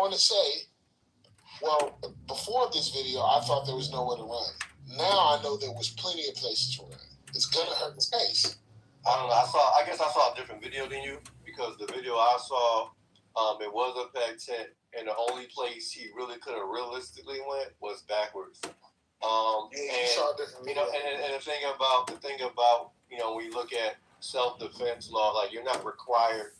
going to say, well, before this video, I thought there was nowhere to run. Now I know there was plenty of places to run. It's gonna hurt his case. I don't know. I guess I saw a different video than you, because the video I saw, it was a pack tent, and the only place he really could have realistically went was backwards. You saw a different video. And the thing about when you look at self-defense law, like, you're not required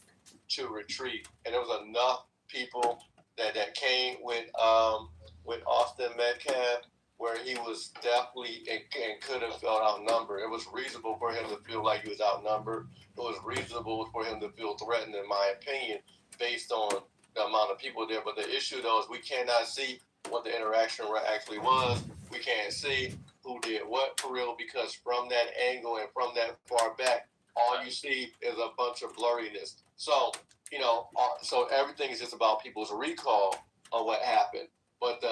to retreat, and there was enough people that came with Austin Metcalf, where he was definitely and could have felt outnumbered. It was reasonable for him to feel like he was outnumbered. It was reasonable for him to feel threatened, in my opinion, based on the amount of people there. But the issue, though, is we cannot see what the interaction actually was. We can't see who did what for real, because from that angle and from that far back, all you see is a bunch of blurriness. So, so everything is just about people's recall of what happened. But,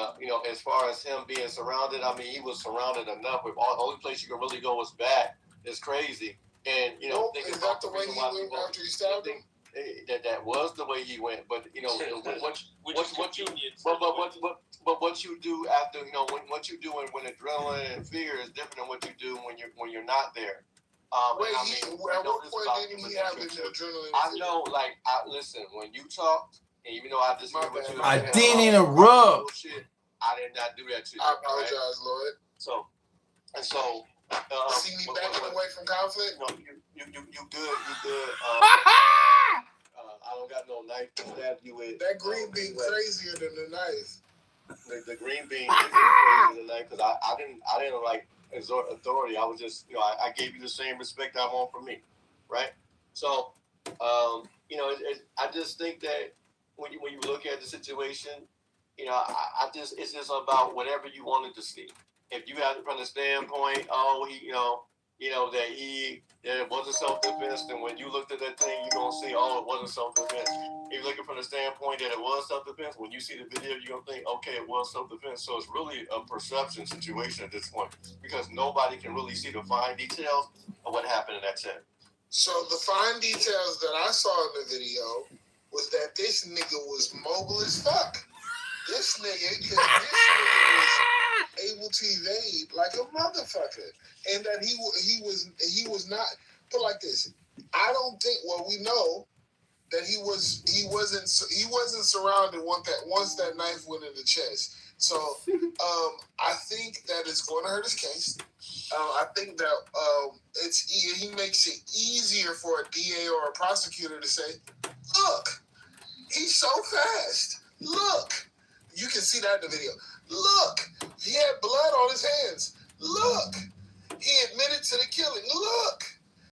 as far as him being surrounded, I mean, he was surrounded enough. With the only place you can really go was back. It's crazy. And, is that the way he went after he stabbed him? That was the way he went. But, what you do after, what you do when adrenaline and fear is different than what you do when you're not there. At what point didn't he have the adrenaline? I know, listen, when you talked, and even though I disagree with you, I didn't interrupt. I did not do that to you. I apologize, right? Lloyd. So. See me backing away from conflict? No, you good. You good. I don't got no knife to stab you with. That green bean crazier than the knife. The green bean is crazier than the knife, because I didn't like exert authority. I was just, I gave you the same respect I want from me, right? So, I just think that when you look at the situation, it's just about whatever you wanted to see. If you have it from the standpoint, that it wasn't self-defense, then when you looked at that thing, you're going to see, it wasn't self-defense. If you're looking from the standpoint that it was self-defense, when you see the video, you're going to think, okay, it was self-defense. So it's really a perception situation at this point, because nobody can really see the fine details of what happened in that set. So the fine details that I saw in the video was that this nigga was mobile as fuck. This nigga was able to evade like a motherfucker, and that he was not put like this. I don't think. Well, we know that he wasn't surrounded once that knife went in the chest. So I think that it's going to hurt his case. I think that he makes it easier for a DA or a prosecutor to say, "Look, he's so fast. Look." You can see that in the video. Look, he had blood on his hands. Look,